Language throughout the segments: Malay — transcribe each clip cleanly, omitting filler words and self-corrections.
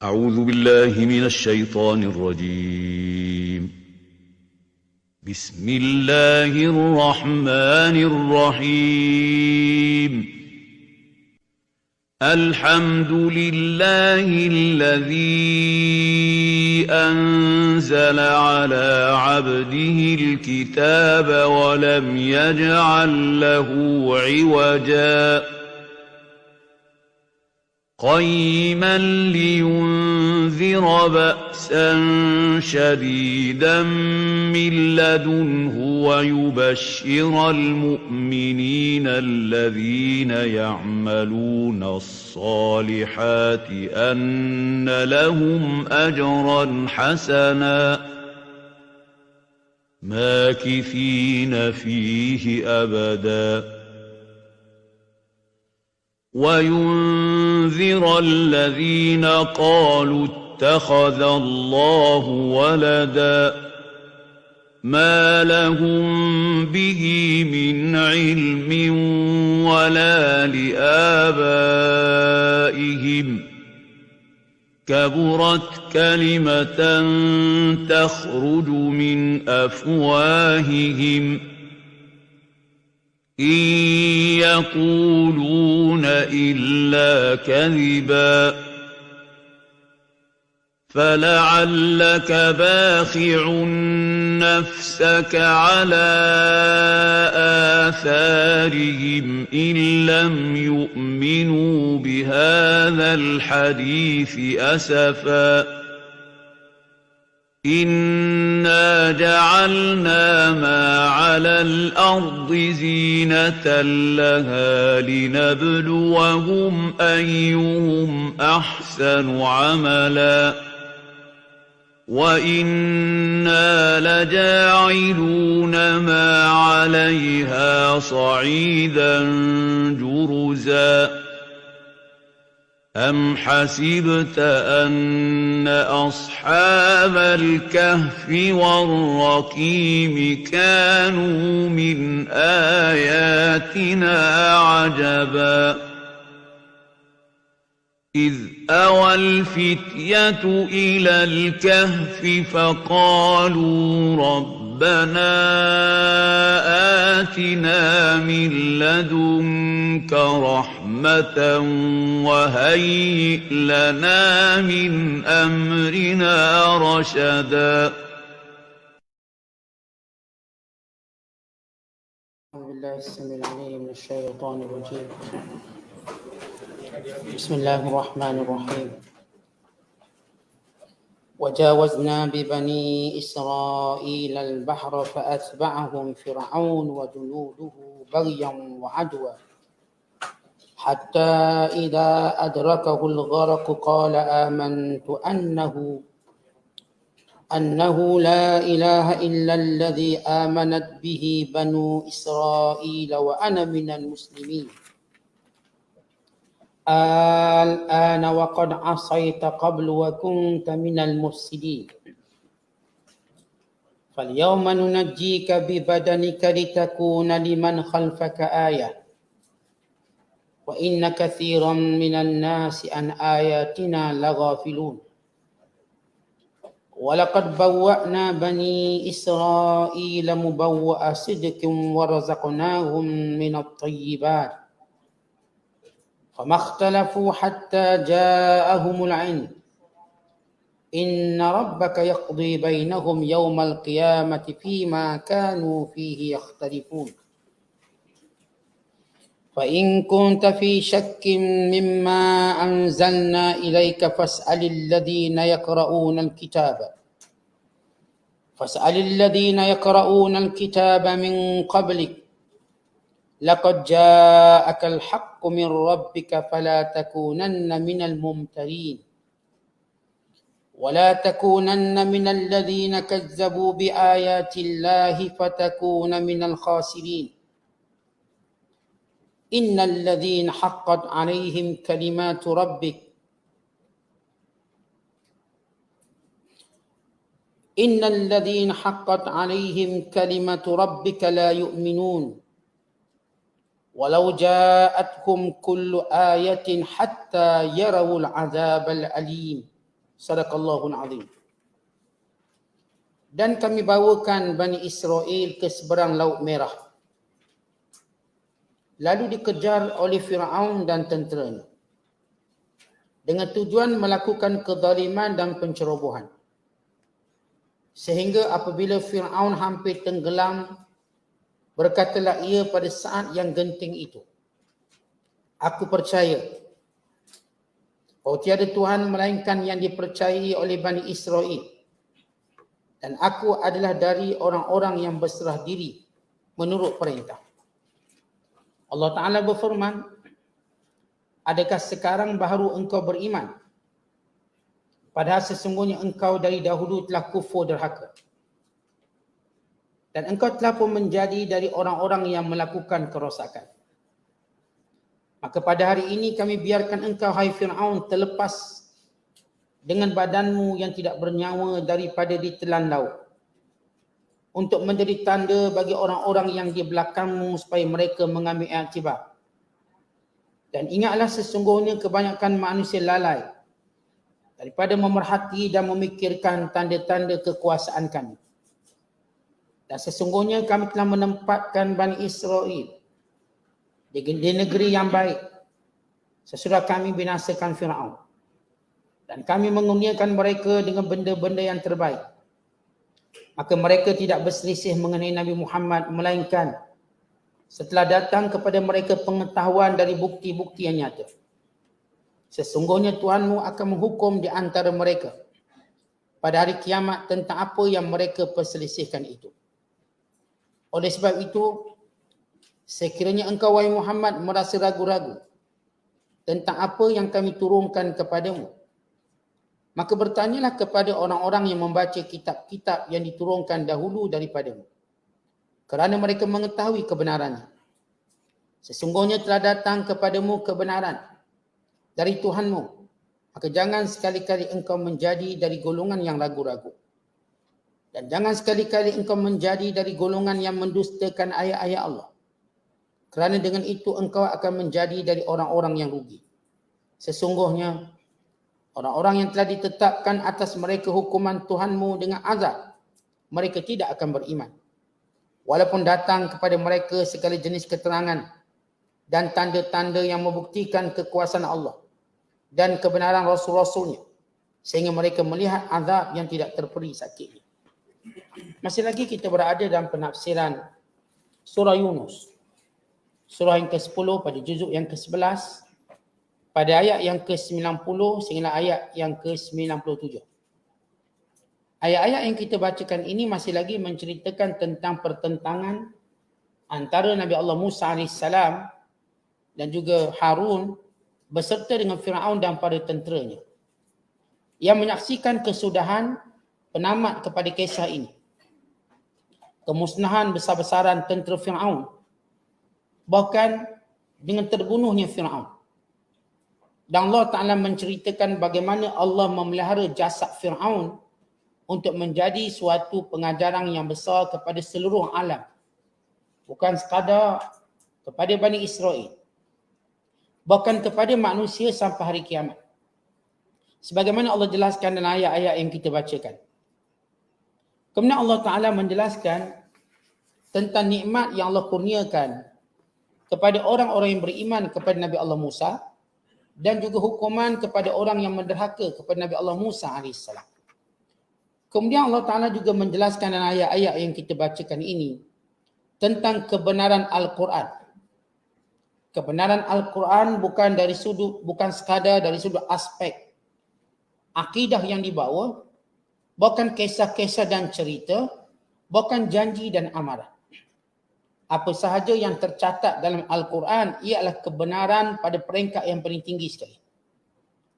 أعوذ بالله من الشيطان الرجيم. بسم الله الرحمن الرحيم. الحمد لله الذي أنزل على عبده الكتاب ولم يجعل له عوجا قيما لينذر بأسا شديدا من لدنه ويبشر المؤمنين الذين يعملون الصالحات أن لهم أجرا حسنا ماكثين فيه أبدا وينذر الذين قالوا اتخذ الله ولدا ما لهم به من علم ولا لآبائهم كبرت كلمة تخرج من أفواههم إن يقولون إلا كذبا فلعلك باخع نفسك على آثارهم إن لم يؤمنوا بهذا الحديث أسفا إنا جعلنا ما على الأرض زينة لها لنبلوهم أيهم أحسن عملا وإنا لجاعلون ما عليها صعيدا جرزا أم حسبت أن أصحاب الكهف والرقيم كانوا من آياتنا عجبا إذ أوى الفتية إلى الكهف فقالوا ربنا آتنا من لدنك رحمة وهيئ لنا من أمرنا رشدا أعوذ بالله السميع العليم من الشيطان الرجيم. بسم الله الرحمن الرحيم. وجاوزنا ببني إسرائيل البحر فأتبعهم فرعون وجنوده بغيا وعدوا حتى إذا أدركه الغرق قال آمنت أنه لا إله إلا الذي آمنت به بنو إسرائيل وأنا من المسلمين الآن وقد عصيت قبل وكنت من المفسدين فاليوم ننجيك ببدنك لتكون لمن خلفك آية وإن كثيرا من الناس عن آياتنا لغافلون ولقد بوأنا بني إسرائيل مبوأ صدق ورزقناهم من الطيبات فما اختلفوا حتى جاءهم العلم إن ربك يقضي بينهم يوم القيامة فيما كانوا فيه يختلفون فإن كنت في شك مما أنزلنا إليك فاسأل الذين يقرؤون الكتاب من قبلك لقد جاءك الحق من ربك فلا تكونن من الممترين ولا تكونن من الذين كذبوا بآيات الله فتكون من الخاسرين إن الذين حقت عليهم كلمات ربك لا يؤمنون ولو جاءتهم كل آية حتى يروا العذاب الأليم Sadaqallahul azim. Dan kami bawakan Bani Israel ke seberang Laut Merah. Lalu dikejar oleh Firaun dan tenteranya dengan tujuan melakukan kezaliman dan pencerobohan. Sehingga apabila Firaun hampir tenggelam, berkatalah ia pada saat yang genting itu, aku percaya bahawa tiada Tuhan melainkan yang dipercayai oleh Bani Israel, dan aku adalah dari orang-orang yang berserah diri menurut perintah. Allah Ta'ala berfirman, adakah sekarang baru engkau beriman? Padahal sesungguhnya engkau dari dahulu telah kufur derhaka. Dan engkau telah pun menjadi dari orang-orang yang melakukan kerosakan. Maka pada hari ini kami biarkan engkau, hai Fir'aun, terlepas dengan badanmu yang tidak bernyawa daripada ditelan laut, untuk menjadi tanda bagi orang-orang yang di belakangmu supaya mereka mengambil iktibar. Dan ingatlah sesungguhnya kebanyakan manusia lalai daripada memerhati dan memikirkan tanda-tanda kekuasaan kami. Dan sesungguhnya kami telah menempatkan Bani Israel di negeri yang baik sesudah kami binasakan Firaun. Dan kami mengurniakan mereka dengan benda-benda yang terbaik. Maka mereka tidak berselisih mengenai Nabi Muhammad, melainkan setelah datang kepada mereka pengetahuan dari bukti-bukti yang nyata. Sesungguhnya Tuhanmu akan menghukum di antara mereka pada hari kiamat tentang apa yang mereka perselisihkan itu. Oleh sebab itu, sekiranya engkau, wahai Muhammad, merasa ragu-ragu tentang apa yang kami turunkan kepadamu, maka bertanyalah kepada orang-orang yang membaca kitab-kitab yang diturunkan dahulu daripadamu, kerana mereka mengetahui kebenarannya. Sesungguhnya telah datang kepadamu kebenaran dari Tuhanmu, maka jangan sekali-kali engkau menjadi dari golongan yang ragu-ragu. Dan jangan sekali-kali engkau menjadi dari golongan yang mendustakan ayat-ayat Allah, kerana dengan itu engkau akan menjadi dari orang-orang yang rugi. Sesungguhnya orang-orang yang telah ditetapkan atas mereka hukuman Tuhanmu dengan azab, mereka tidak akan beriman, walaupun datang kepada mereka segala jenis keterangan dan tanda-tanda yang membuktikan kekuasaan Allah dan kebenaran Rasul-Rasulnya, sehingga mereka melihat azab yang tidak terperi sakitnya. Masih lagi kita berada dalam penafsiran surah Yunus, surah yang ke-10 pada juzuk yang ke-11, pada ayat yang ke-90 sehingga ayat yang ke-97. Ayat-ayat yang kita bacakan ini masih lagi menceritakan tentang pertentangan antara Nabi Allah Musa AS dan juga Harun beserta dengan Firaun dan para tenteranya, yang menyaksikan kesudahan penamat kepada kisah ini, kemusnahan besar-besaran tentera Firaun, bahkan dengan terbunuhnya Firaun. Dan Allah Ta'ala menceritakan bagaimana Allah memelihara jasad Firaun untuk menjadi suatu pengajaran yang besar kepada seluruh alam, bukan sekadar kepada Bani Israel, bahkan kepada manusia sampai hari kiamat. Sebagaimana Allah jelaskan dalam ayat-ayat yang kita bacakan. Kemudian Allah Ta'ala menjelaskan tentang nikmat yang Allah kurniakan kepada orang-orang yang beriman kepada Nabi Allah Musa, dan juga hukuman kepada orang yang menderhaka kepada Nabi Allah Musa AS. Kemudian Allah Ta'ala juga menjelaskan dalam ayat-ayat yang kita bacakan ini tentang kebenaran Al-Quran. Kebenaran Al-Quran bukan sekadar dari sudut aspek akidah yang dibawa, bukan kisah-kisah dan cerita, bukan janji dan amaran. Apa sahaja yang tercatat dalam Al-Quran ialah kebenaran pada peringkat yang paling tinggi sekali.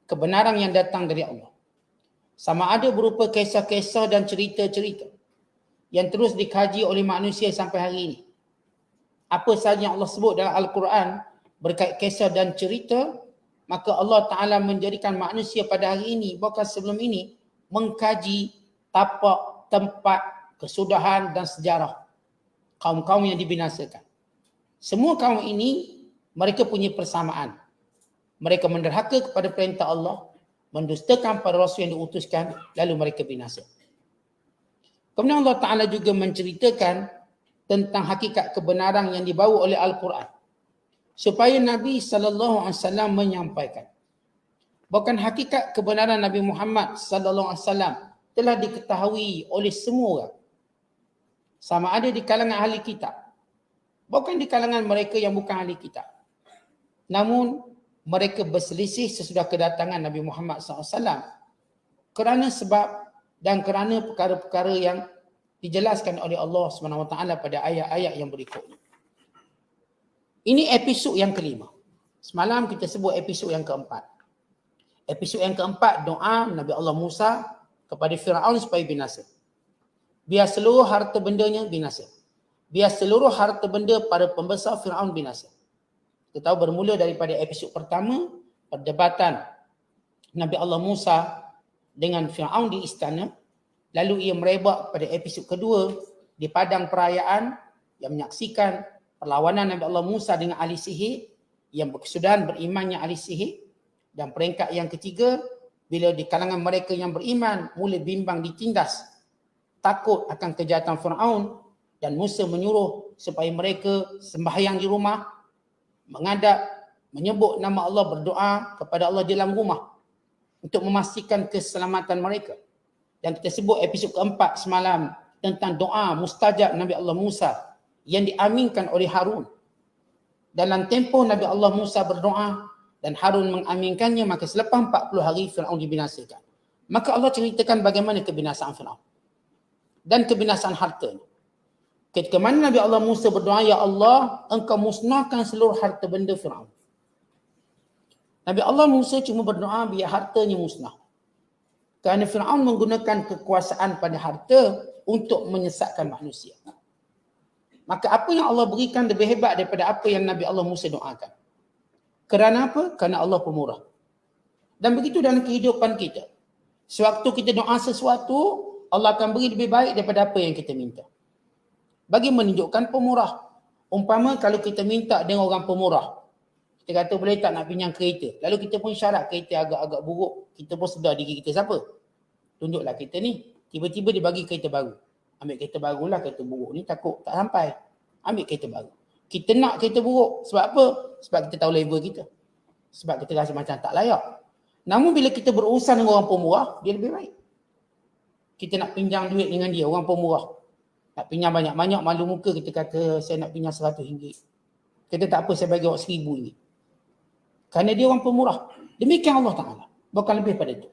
Kebenaran yang datang dari Allah. Sama ada berupa kisah-kisah dan cerita-cerita yang terus dikaji oleh manusia sampai hari ini. Apa sahaja yang Allah sebut dalam Al-Quran berkait kisah dan cerita, maka Allah Ta'ala menjadikan manusia pada hari ini, bahkan sebelum ini, mengkaji tapak, tempat, kesudahan dan sejarah kaum-kaum yang dibinasakan. Semua kaum ini, mereka punya persamaan. Mereka menderhaka kepada perintah Allah mendustakan para rasul yang diutuskan, lalu mereka binasa. Kemudian Allah Ta'ala juga menceritakan tentang hakikat kebenaran yang dibawa oleh Al-Quran, supaya Nabi SAW menyampaikan bahkan hakikat kebenaran Nabi Muhammad SAW telah diketahui oleh semua orang, sama ada di kalangan ahli kitab, bukan di kalangan mereka yang bukan ahli kitab. Namun mereka berselisih sesudah kedatangan Nabi Muhammad SAW kerana sebab dan kerana perkara-perkara yang dijelaskan oleh Allah SWT pada ayat-ayat yang berikut. Ini episod yang kelima. Semalam kita sebut episod yang keempat. Episod yang keempat, doa Nabi Allah Musa kepada Fir'aun supaya binasa. Biar seluruh harta bendanya binasa. Biar seluruh harta benda para pembesar Fir'aun binasa. Kita tahu bermula daripada episod pertama, perdebatan Nabi Allah Musa dengan Fir'aun di istana. Lalu ia merebak pada episod kedua di padang perayaan yang menyaksikan perlawanan Nabi Allah Musa dengan ahli sihir yang berkesudahan berimannya ahli sihir. Dan peringkat yang ketiga, bila di kalangan mereka yang beriman mula bimbang ditindas, takut akan kejahatan Fir'aun, dan Musa menyuruh supaya mereka sembahyang di rumah, mengadap, menyebut nama Allah, berdoa kepada Allah di dalam rumah untuk memastikan keselamatan mereka. Dan kita sebut episod keempat semalam tentang doa mustajab Nabi Allah Musa yang diaminkan oleh Harun. Dalam tempoh Nabi Allah Musa berdoa dan Harun mengaminkannya, maka selepas 40 hari Fir'aun dibinasakan. Maka Allah ceritakan bagaimana kebinasaan Fir'aun dan kebinasaan hartanya. Ketika mana Nabi Allah Musa berdoa, ya Allah, engkau musnahkan seluruh harta benda Fir'aun. Nabi Allah Musa cuma berdoa biar hartanya musnah. Kerana Fir'aun menggunakan kekuasaan pada harta untuk menyesatkan manusia. Maka apa yang Allah berikan lebih hebat daripada apa yang Nabi Allah Musa doakan. Kerana apa? Kerana Allah pemurah. Dan begitu dalam kehidupan kita. Sewaktu kita doa sesuatu, Allah akan beri lebih baik daripada apa yang kita minta. Bagi menunjukkan pemurah. Umpama kalau kita minta dengan orang pemurah, kita kata boleh tak nak pinjam kereta. Lalu kita pun syarat kereta agak-agak buruk. Kita pun sedar diri kita siapa. Tunjuklah kereta ni. Tiba-tiba dia bagi kereta baru. Ambil kereta barulah, kereta buruk ni takut tak sampai. Ambil kereta baru. Kita nak kereta buruk. Sebab apa? Sebab kita tahu level kita. Sebab kita rasa macam tak layak. Namun bila kita berurusan dengan orang pemurah, dia lebih baik. Kita nak pinjam duit dengan dia, orang pemurah. Nak pinjam banyak-banyak, malu muka kita kata saya nak pinjam RM100. Kita tak apa, saya bagi awak RM1,000. Kerana dia orang pemurah. Demikian Allah Ta'ala. Bukan lebih pada itu.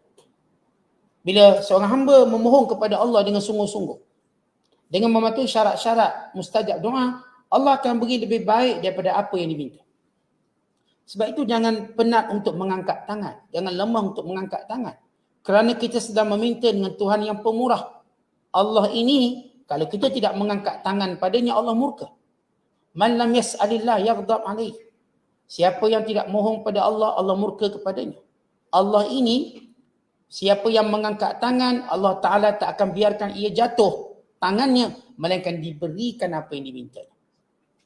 Bila seorang hamba memohon kepada Allah dengan sungguh-sungguh, dengan mematuhi syarat-syarat mustajab doa, Allah akan beri lebih baik daripada apa yang diminta. Sebab itu jangan penat untuk mengangkat tangan. Jangan lemah untuk mengangkat tangan. Kerana kita sedang meminta dengan Tuhan yang pemurah. Allah ini, kalau kita tidak mengangkat tangan padanya, Allah murka. Man lam yas'alillah yaghdab alaih. Siapa yang tidak mohon pada Allah, Allah murka kepadanya. Allah ini, siapa yang mengangkat tangan, Allah Ta'ala tak akan biarkan ia jatuh tangannya, melainkan diberikan apa yang diminta.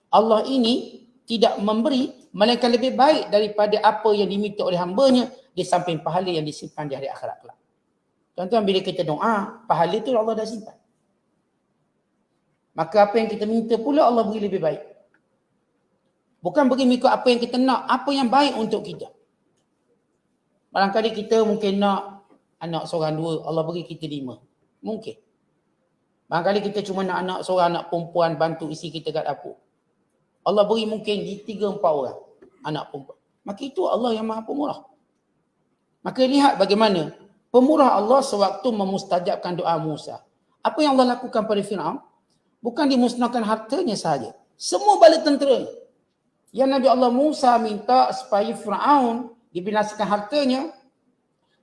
Allah ini tidak memberi, melainkan lebih baik daripada apa yang diminta oleh hambanya di samping pahala yang disimpan di hari akhirat kelak. Tuan-tuan, bila kita doa, pahala itu Allah dah simpan. Maka apa yang kita minta pula Allah beri lebih baik. Bukan beri mengikut apa yang kita nak, apa yang baik untuk kita. Barangkali kita mungkin nak anak seorang dua, Allah beri kita 5. Mungkin. Barangkali kita cuma nak anak seorang, anak perempuan bantu isi kita kat dapur. Allah beri mungkin di 3-4 orang anak perempuan. Maka itu Allah yang maha pemurah. Maka lihat bagaimana pemurah Allah sewaktu memustajabkan doa Musa. Apa yang Allah lakukan pada Fir'aun? Bukan dimusnahkan hartanya sahaja. Semua bala tentera. Yang Nabi Allah Musa minta supaya Fir'aun dibinasakan hartanya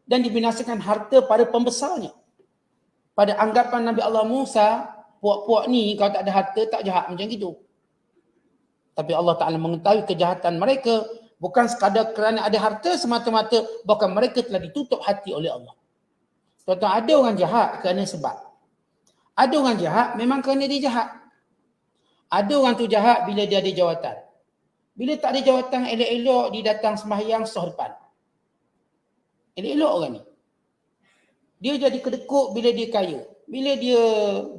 dan dibinasakan harta pada pembesarnya. Pada anggapan Nabi Allah Musa, puak-puak ni kalau tak ada harta tak jahat macam gitu. Tapi Allah Ta'ala mengetahui kejahatan mereka bukan sekadar kerana ada harta semata-mata, bahkan mereka telah ditutup hati oleh Allah. Tuan-tuan, ada orang jahat kerana sebab. Ada orang jahat memang kerana dia jahat. Ada orang tu jahat bila dia ada jawatan. Bila tak ada jawatan, elok-elok dia datang sembahyang sah depan. Elok-elok orang ni. Dia jadi kedekut bila dia kaya. Bila dia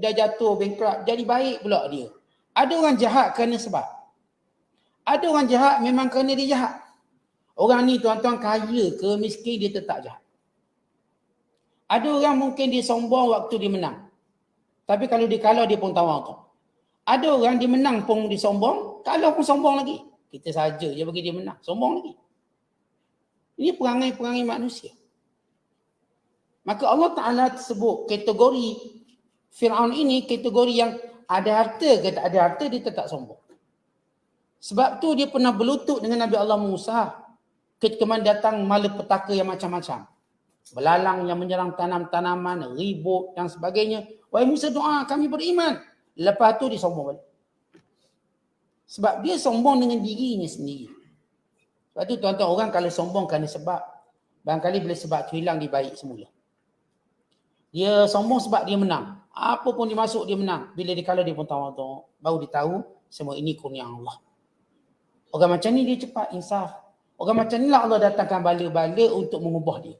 dah jatuh bankrupt, jadi baik pula dia. Ada orang jahat kerana sebab. Ada orang jahat memang kerana dia jahat. Orang ni tuan-tuan kaya ke miskin, dia tetap jahat. Ada orang mungkin dia sombong waktu dia menang. Tapi kalau dia kalah, dia pun tawar. Ada orang dia menang pun dia sombong, kalah pun sombong lagi. Kita saja je bagi dia menang, sombong lagi. Ini perangai-perangai manusia. Maka Allah Ta'ala sebut kategori Fir'aun ini kategori yang ada harta ke tak ada harta, dia tetap sombong. Sebab tu dia pernah berlutut dengan Nabi Allah Musa ketika mana datang malapetaka yang macam-macam. Belalang yang menyerang tanam-tanaman, ribut dan sebagainya. Wahai Musa, doa kami beriman. Lepas tu dia sombong balik. Sebab dia sombong dengan dirinya sendiri. Sebab tu tuan-tuan, orang kalau sombong kerana sebab, barangkali bila sebab tu hilang, dia baik semula. Dia sombong sebab dia menang. Apa pun dia masuk, dia menang. Bila dia kalah, dia pun tahu. Baru dia tahu semua ini kurnia Allah. Orang macam ni dia cepat insaf. Orang macam ni lah Allah datangkan bala-bala untuk mengubah dia.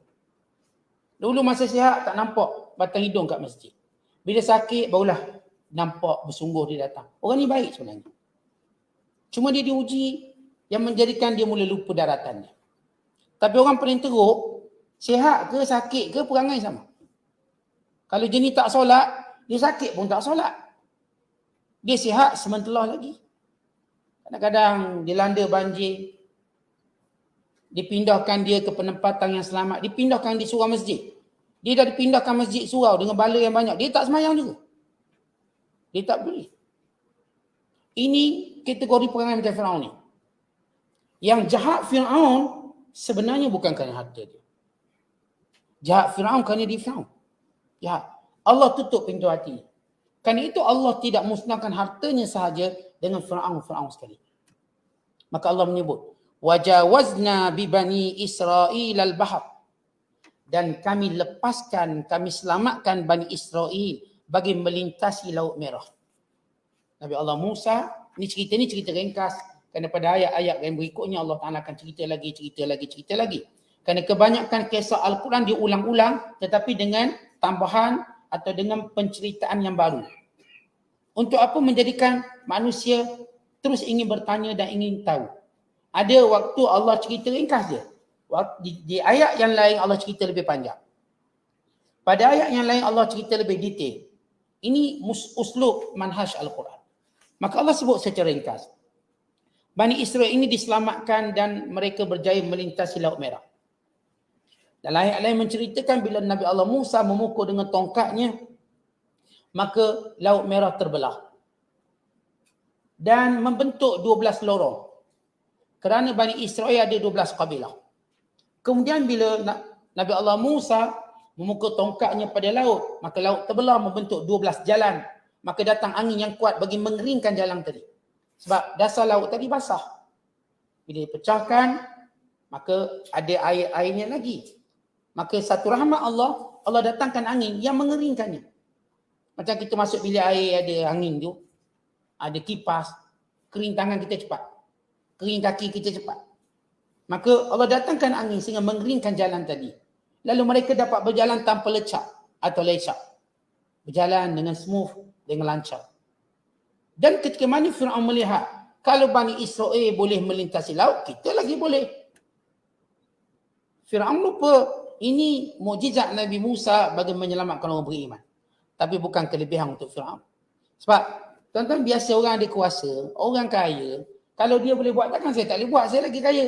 Dulu masa sihat tak nampak batang hidung kat masjid. Bila sakit barulah nampak bersungguh dia datang. Orang ni baik sebenarnya. Cuma dia diuji yang menjadikan dia mula lupa daratan dia. Tapi orang paling teruk, sihat ke sakit ke perangai sama. Kalau jenis tak solat, dia sakit pun tak solat. Dia sihat sementelah lagi. Kadang-kadang dilanda banjir, dipindahkan dia ke penempatan yang selamat, dipindahkan di surau masjid. Dia dah dipindahkan masjid surau dengan bala yang banyak, dia tak semayang juga. Dia tak boleh. Ini kategori perangai macam Firaun ni. Yang jahat Firaun sebenarnya bukan kerana harta dia. Jahat Firaun kerana dia Firaun. Jahat. Allah tutup pintu hati. Kerana itu Allah tidak musnahkan hartanya sahaja dengan Firaun sekali. Maka Allah menyebut, wajawazna bi bani Israil al-bahr, dan kami lepaskan, kami selamatkan Bani Israel bagi melintasi Laut Merah. Nabi Allah Musa, ni cerita ringkas. Kerana pada ayat-ayat yang berikutnya Allah Ta'ala akan cerita lagi. Kerana kebanyakan kisah Al-Quran diulang-ulang tetapi dengan tambahan atau dengan penceritaan yang baru. Untuk apa? Menjadikan manusia terus ingin bertanya dan ingin tahu. Ada waktu Allah cerita ringkas je. Di ayat yang lain Allah cerita lebih panjang. Pada ayat yang lain Allah cerita lebih detail. Ini uslub manhaj Al-Quran. Maka Allah sebut secara ringkas. Bani Israel ini diselamatkan dan mereka berjaya melintasi Laut Merah. Dalam ayat lain menceritakan bila Nabi Allah Musa memukul dengan tongkatnya, maka Laut Merah terbelah. Dan membentuk 12 lorong. Kerana Bani Israel ada 12 kabilah. Kemudian bila Nabi Allah Musa memukul tongkatnya pada laut, maka laut terbelah membentuk 12 jalan. Maka datang angin yang kuat bagi mengeringkan jalan tadi. Sebab dasar laut tadi basah. Bila dipecahkan, maka ada air-airnya lagi. Maka satu rahmat Allah, Allah datangkan angin yang mengeringkannya. Macam kita masuk bilik air ada angin tu, ada kipas, kering tangan kita cepat. Kering kaki kita cepat. Maka Allah datangkan angin sehingga mengeringkan jalan tadi. Lalu mereka dapat berjalan tanpa lecak atau lecak. Berjalan dengan smooth, dengan lancar. Dan ketika mana Fir'aun melihat, kalau Bani Israel boleh melintasi laut, kita lagi boleh. Fir'aun lupa, ini mukjizat Nabi Musa bagi menyelamatkan orang beriman. Tapi bukan kelebihan untuk Fir'aun. Sebab, tuan-tuan, biasa orang ada kuasa, orang kaya, kalau dia boleh buat, takkan saya tak boleh buat, saya lagi kaya.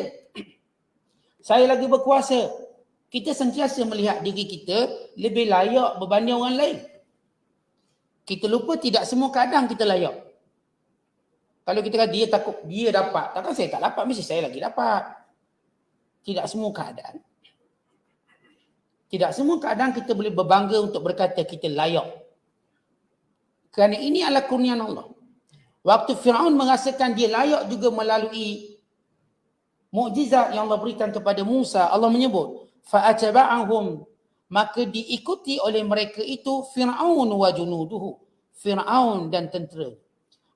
Saya lagi berkuasa. Kita sentiasa melihat diri kita lebih layak berbanding orang lain. Kita lupa tidak semua keadaan kita layak. Kalau kita kata dia takut, dia dapat. Takkan saya tak dapat, mesti saya lagi dapat. Tidak semua keadaan. Tidak semua keadaan kita boleh berbangga untuk berkata kita layak. Kerana ini adalah kurnian Allah. Waktu Fir'aun merasakan dia layak juga melalui mukjizat yang Allah berikan kepada Musa, Allah menyebut, fa'ataba'ahum, maka diikuti oleh mereka itu Fir'aun wa junuduhu, Fir'aun dan tentera.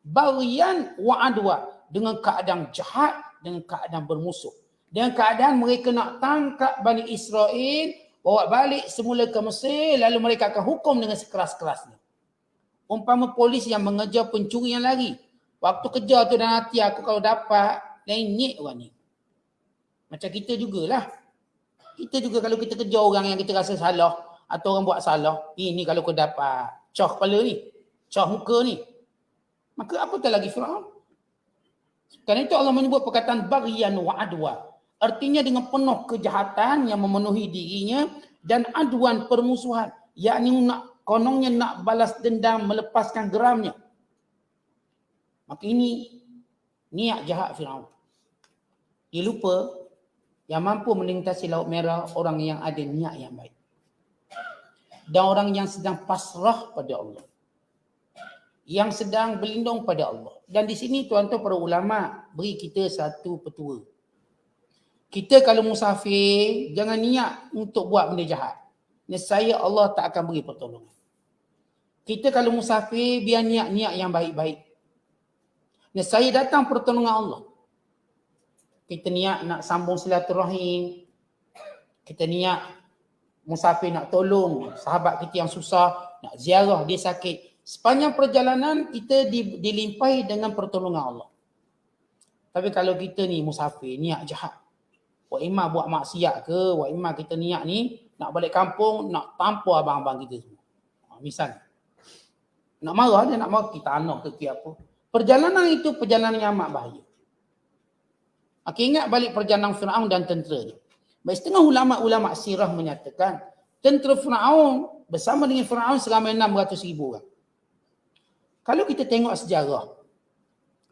Baghyan wa adwa, dengan keadaan jahat, dengan keadaan bermusuh. Dengan keadaan mereka nak tangkap Bani Israel, bawa balik semula ke Mesir, lalu mereka akan hukum dengan sekeras-kerasnya. Umpama polis yang mengejar pencuri yang lari. Waktu kejar tu dalam hati aku, kalau dapat, lenyek orang ni. Macam kita jugalah. Kita juga kalau kita kejar orang yang kita rasa salah, atau orang buat salah, ini kalau kau dapat cah kepala ni, cah muka ni, maka apatah lagi Firaun. Kerana itu Allah menyebut perkataan baghyan wa adwa. Artinya dengan penuh kejahatan yang memenuhi dirinya dan aduan permusuhan. Yakni konongnya nak balas dendam, melepaskan geramnya. Maka ini niat jahat Firaun. Dia lupa yang mampu melintasi Laut Merah orang yang ada niat yang baik. Dan orang yang sedang pasrah pada Allah. Yang sedang berlindung pada Allah. Dan di sini tuan-tuan para ulama beri kita satu petua. Kita kalau musafir, jangan niat untuk buat benda jahat. Nescaya Allah tak akan beri pertolongan. Kita kalau musafir, biar niat-niat yang baik-baik. Nescaya datang pertolongan Allah. Kita niat nak sambung silaturahim. Kita niat musafir nak tolong sahabat kita yang susah, nak ziarah, dia sakit. Sepanjang perjalanan kita dilimpahi dengan pertolongan Allah. Tapi kalau kita ni musafir, niat jahat. Wa imma buat maksiat ke, wa imma kita niat ni nak balik kampung, nak tampar abang-abang kita semua. Misal nak marah dia, nak marah kita anak ke apa. Perjalanan itu perjalanan yang amat bahaya. Maka ingat balik perjalanan Firaun dan tentera dia. Baik, setengah ulama-ulama sirah menyatakan tentera Firaun bersama dengan Firaun seramai 600,000 orang. Kalau kita tengok sejarah,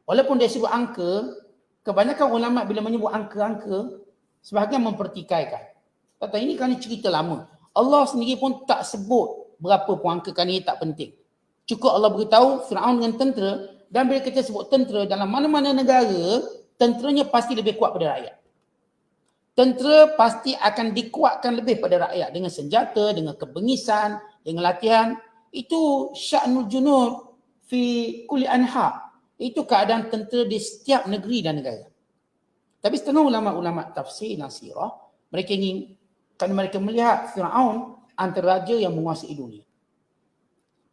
walaupun dia sebut angka, kebanyakan ulama bila menyebut angka-angka, sebahagian mempertikaikan. Kata ini kan cerita lama. Allah sendiri pun tak sebut berapa pun angka, kan ini tak penting. Cukup Allah beritahu Firaun dengan tentera, dan bila kita sebut tentera dalam mana-mana negara, tenteranya pasti lebih kuat pada rakyat. Tentera pasti akan dikuatkan lebih pada rakyat dengan senjata, dengan kebengisan, dengan latihan. Itu sya'nul junud fi kulli anha. Itu keadaan tentera di setiap negeri dan negara. Tapi setengah ulama-ulama tafsir dan sirah, mereka ingin, kerana mereka melihat Firaun antara raja yang menguasai dunia.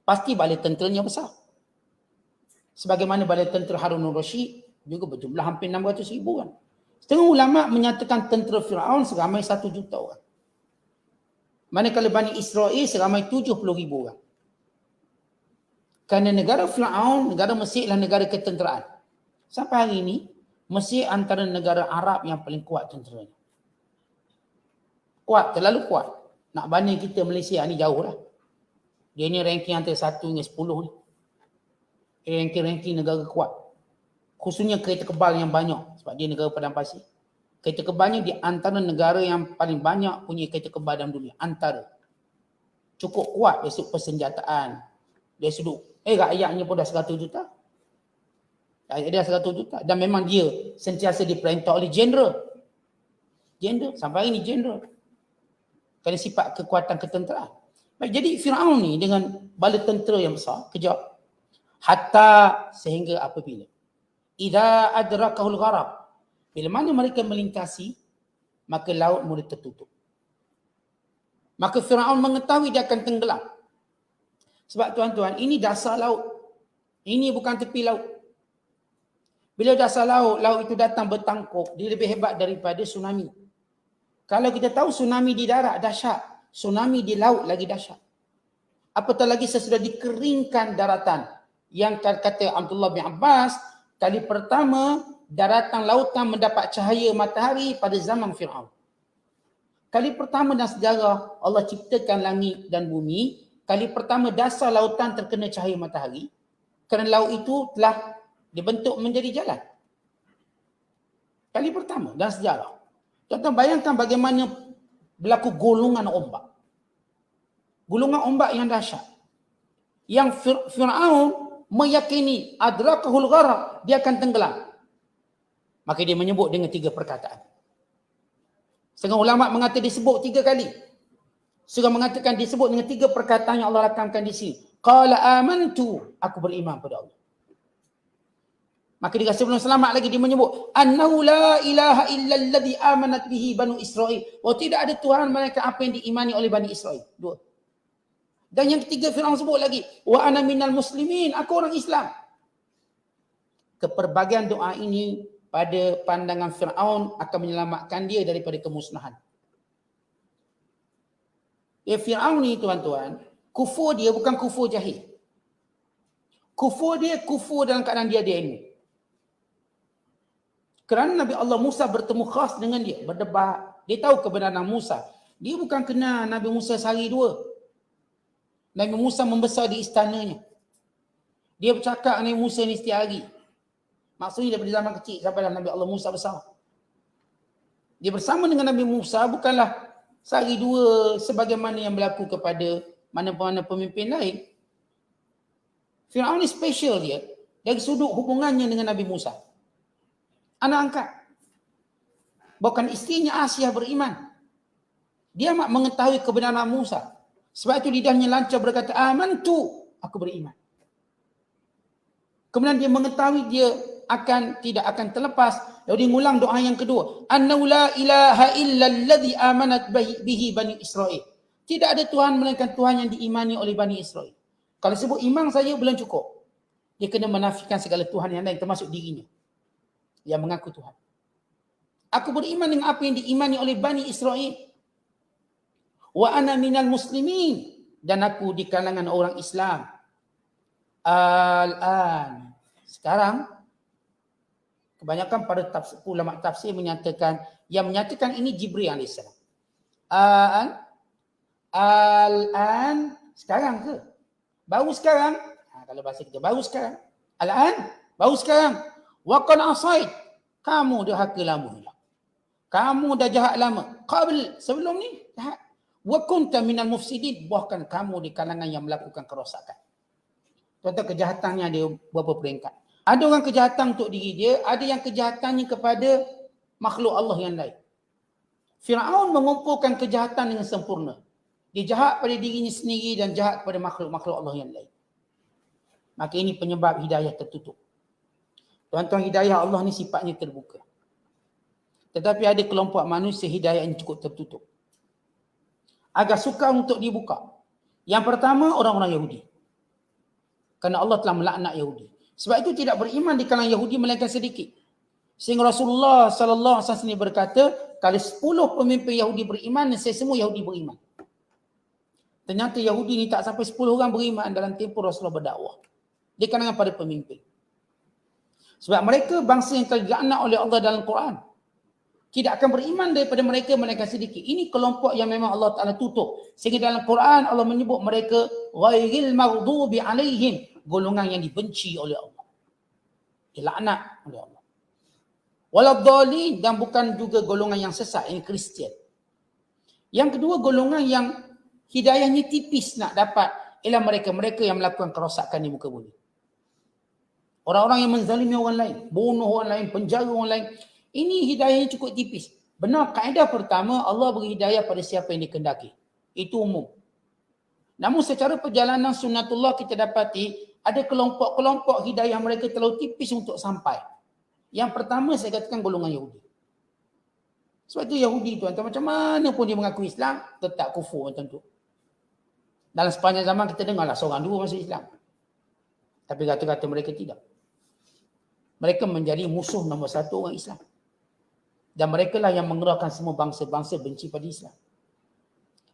Pasti bala tenteranya besar. Sebagaimana bala tentera Harun al-Rashid juga berjumlah hampir 600,000 orang. Setengah ulama menyatakan tentera Firaun seramai 1 juta orang. Manakala Bani Israel seramai 70,000 orang. Kerana negara Firaun, negara Mesir adalah negara ketenteraan. Sampai hari ini, Mesir antara negara Arab yang paling kuat tenteranya. Kuat, terlalu kuat. Nak banding kita Malaysia ni jauh lah. Dia ni ranking antara 1 hingga 10 ni. Ranking negara kuat. Khususnya kereta kebal yang banyak. Sebab dia negara padang pasir. Kereta kebalnya di antara negara yang paling banyak punya kereta kebal dalam dunia. Antara. Cukup kuat dari sudut persenjataan. Dari sudut, rakyatnya pun dah 100 juta. Dia 100 juta. Dan memang dia sentiasa diperintah oleh jeneral. Jeneral. Sampai hari ni jeneral. Kerana sifat kekuatan ketenteraan. Baik, jadi Firaun ni dengan bala tentera yang besar, kejap. Hatta sehingga apabila. Idza adrakahul gharaq. Bila mana mereka melintasi, maka laut mula tertutup. Maka Firaun mengetahui dia akan tenggelam. Sebab tuan-tuan, ini dasar laut. Ini bukan tepi laut. Bila dasar laut, laut itu datang bertangkup, dia lebih hebat daripada tsunami. Kalau kita tahu tsunami di darat dahsyat, tsunami di laut lagi dahsyat. Apatah lagi sesudah dikeringkan daratan. Yang kata Abdullah bin Abbas, kali pertama daratan lautan mendapat cahaya matahari pada zaman Firaun. Kali pertama dalam sejarah Allah ciptakan langit dan bumi, kali pertama dasar lautan terkena cahaya matahari, kerana laut itu telah dibentuk menjadi jalan. Kali pertama dalam sejarah. Tuan-tuan bayangkan bagaimana berlaku golongan ombak. Golongan ombak yang dahsyat. Yang Firaun meyakini adrakahul gharaq, dia akan tenggelam. Maka dia menyebut dengan 3 perkataan. Setengah ulama mengatakan disebut 3 kali. Surah mengatakan disebut dengan 3 perkataan yang Allah rakamkan di sini. Qala amantu, aku beriman pada Allah. Maka dia sebelum selamat lagi dia menyebut annahu la ilaha illa alladhi amanat bihi banu Israel. Oh, tidak ada Tuhan melainkan apa yang diimani oleh Bani Israel. Dua. Dan yang ketiga Firaun sebut lagi wa ana minal muslimin, aku orang Islam. Keperbagian doa ini pada pandangan Firaun akan menyelamatkan dia daripada kemusnahan. Firaun ni tuan-tuan, kufur dia bukan kufur jahil. Kufur dia kufur dalam keadaan dia ada ilmu. Kerana Nabi Allah Musa bertemu khas dengan dia, berdebat. Dia tahu kebenaran Musa. Dia bukan kenal Nabi Musa sehari dua. Nabi Musa membesar di istananya. Dia bercakap dengan Nabi Musa ni setiap hari. Maksudnya daripada zaman kecil sampailah Nabi Allah Musa besar. Dia bersama dengan Nabi Musa bukanlah sehari dua sebagaimana yang berlaku kepada mana-mana pemimpin lain. Firaun ni special dia dari sudut hubungannya dengan Nabi Musa. Anak angkat. Bahkan isterinya Asyah beriman. Dia mak mengetahui kebenaran Musa. Sebab itu lidahnya lancar berkata, amantu, aku beriman. Kemudian dia mengetahui dia tidak akan terlepas. Lalu dia ngulang doa yang kedua. Annahu la ilaha illa alladhi amanat bihi Bani Israel. Tidak ada Tuhan melainkan Tuhan yang diimani oleh Bani Israel. Kalau sebut iman saja belum cukup. Dia kena menafikan segala Tuhan yang lain termasuk dirinya yang mengaku Tuhan. Aku beriman dengan apa yang diimani oleh Bani Israel. Wa ana minal muslimin, dan aku di kalangan orang Islam. Al-an. Sekarang kebanyakan para ulama tafsir menyatakan ini Jibril alaihissalam. Al-an sekarang ke? Baru sekarang? Kalau bahasa kita baru sekarang. Al-an, baru sekarang. Wa qad asait, kamu durhaka lama. Kamu dah jahat lama. Qabl, sebelum ni jahat. Wa kunta minal mufsidin, bahkan kamu di kalangan yang melakukan kerosakan. Tuan-tuan, kejahatannya ada beberapa peringkat. Ada orang kejahatan untuk diri dia, ada yang kejahatannya kepada makhluk Allah yang lain. Firaun mengumpulkan kejahatan dengan sempurna. Dia jahat pada dirinya sendiri dan jahat kepada makhluk-makhluk Allah yang lain. Maka ini penyebab hidayah tertutup. Tuan-tuan, hidayah Allah ni sifatnya terbuka. Tetapi ada kelompok manusia hidayah yang cukup tertutup. Agak sukar untuk dibuka. Yang pertama, orang-orang Yahudi. Kerana Allah telah melaknat Yahudi. Sebab itu tidak beriman di kalangan Yahudi melainkan sedikit. Sehingga Rasulullah SAW berkata, kalau 10 pemimpin Yahudi beriman, saya semua Yahudi beriman. Ternyata Yahudi ni tak sampai 10 orang beriman dalam tempoh Rasulullah berdakwah. Di kalangan para pemimpin. Sebab mereka bangsa yang telah dilaknat oleh Allah dalam Quran. Tidak akan beriman daripada mereka melainkan sedikit. Ini kelompok yang memang Allah Ta'ala tutup. Sehingga dalam Quran Allah menyebut mereka ghairil maghdubi alaihim, golongan yang dibenci oleh Allah. Dilaknat oleh Allah. Waladhdallin, dan bukan juga golongan yang sesat, yang Kristian. Yang kedua, golongan yang hidayahnya tipis nak dapat ialah mereka yang melakukan kerosakan di muka bumi. Orang-orang yang menzalimi orang lain, bunuh orang lain, penjara orang lain. Ini hidayahnya cukup tipis. Benar, kaedah pertama, Allah beri hidayah pada siapa yang dikehendaki. Itu umum. Namun secara perjalanan sunnatullah kita dapati ada kelompok-kelompok hidayah mereka terlalu tipis untuk sampai. Yang pertama saya katakan golongan Yahudi. Sebab itu Yahudi tuan-tuan, macam mana pun dia mengaku Islam, tetap kufur macam tu. Dalam sepanjang zaman kita dengarlah seorang dua masuk Islam. Tapi kata-kata mereka tidak. Mereka menjadi musuh nombor satu orang Islam. Dan mereka lah yang mengerahkan semua bangsa-bangsa benci pada Islam.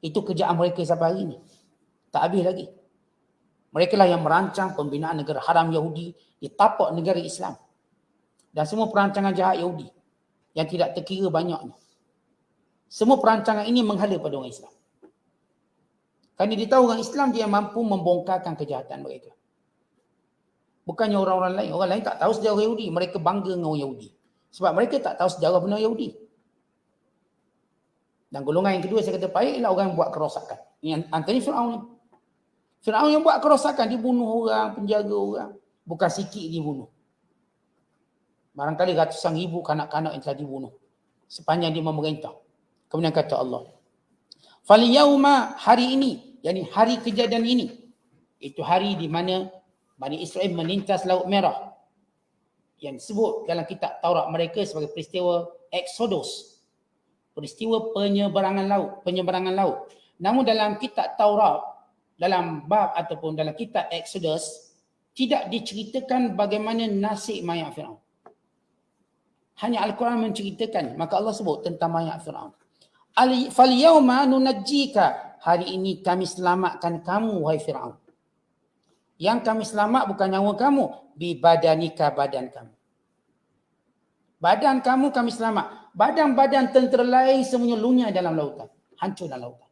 Itu kerjaan mereka sampai hari ini. Tak habis lagi. Mereka lah yang merancang pembinaan negara haram Yahudi di tapak negara Islam. Dan semua perancangan jahat Yahudi yang tidak terkira banyaknya. Semua perancangan ini menghala pada orang Islam. Kerana dia tahu orang Islam dia mampu membongkarkan kejahatan mereka. Bukannya orang-orang lain. Orang lain tak tahu sejarah Yahudi. Mereka bangga dengan orang Yahudi. Sebab mereka tak tahu sejarah benar Yahudi. Dan golongan yang kedua saya kata baik ialah orang yang buat kerosakan. Yang antaranya Firaun ni. Firaun yang buat kerosakan. Dia bunuh orang, penjaga orang. Bukan sikit dia bunuh. Barangkali ratusan ribu kanak-kanak yang telah dibunuh. Sepanjang dia memerintah. Kemudian kata Allah. Falyauma, hari ini. Yani hari kejadian ini. Itu hari di mana Bani Israel melintas Laut Merah. yang disebut dalam kitab Taurat mereka sebagai peristiwa Exodus, peristiwa penyeberangan laut. Namun dalam kitab Taurat, dalam bab ataupun dalam kitab Exodus, tidak diceritakan bagaimana nasib mayat Firaun. Hanya Al-Quran menceritakan, maka Allah sebut tentang mayat Firaun. Fal-yawma nunajjika, hari ini kami selamatkan kamu wahai Firaun. Yang kami selamat bukan nyawa kamu, bi badanika, badan kamu. Badan kamu kami selamat. Badan-badan tentera lain semuanya lunyai dalam lautan, hancur dalam lautan.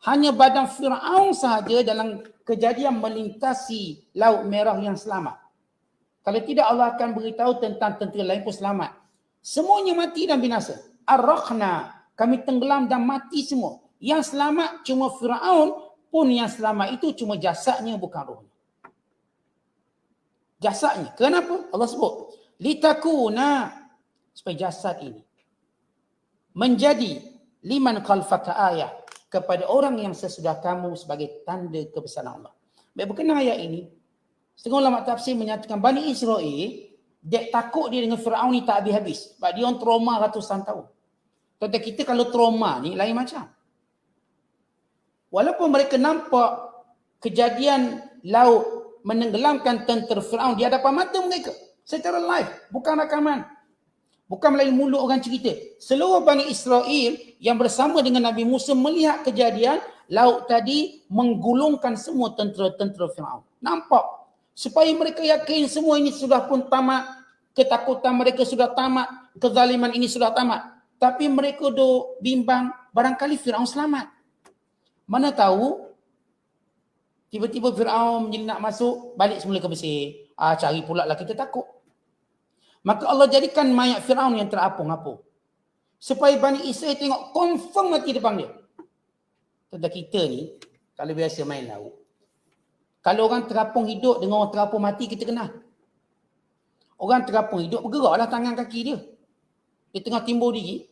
Hanya badan Firaun sahaja dalam kejadian melintasi Laut Merah yang selamat. Kalau tidak, Allah akan beritahu tentang tentera lain pun selamat. Semuanya mati dan binasa. Ar-Rakhna, kami tenggelam dan mati semua. Yang selamat cuma Firaun, pun yang selamat itu cuma jasadnya, bukan rohnya. Jasadnya. Kenapa? Allah sebut. Litakuna, supaya jasad ini menjadi liman khalfaka ayah, kepada orang yang sesudah kamu sebagai tanda kebesaran Allah. Baik, berkenaan ayat ini, setengah ulama tafsir menyatakan Bani Israel, dia takut dia dengan Firaun ni tak habis-habis. Sebab dia orang trauma ratusan tahun. Tetapi kita kalau trauma ni lain macam. Walaupun mereka nampak kejadian laut menenggelamkan tentera Firaun di hadapan mata mereka secara live, bukan rakaman. Bukan melalui mulut orang cerita. Seluruh Bani Israel yang bersama dengan Nabi Musa melihat kejadian laut tadi menggulungkan semua tentera-tentera Firaun. Nampak. Supaya mereka yakin semua ini sudah pun tamat. Ketakutan mereka sudah tamat. Kezaliman ini sudah tamat. Tapi mereka duk bimbang, barangkali Firaun selamat. Mana tahu, tiba-tiba Firaun jadi nak masuk, balik semula ke Mesir. Cari pula lah, kita takut. Maka Allah jadikan mayat Firaun yang terapung-apung. Supaya Bani Israel tengok, confirm mati depan dia. Tentang kita ni, kalau biasa main laut, kalau orang terapung hidup dengan orang terapung mati, kita kenal. Orang terapung hidup, bergeraklah tangan kaki dia. Dia tengah timbul diri.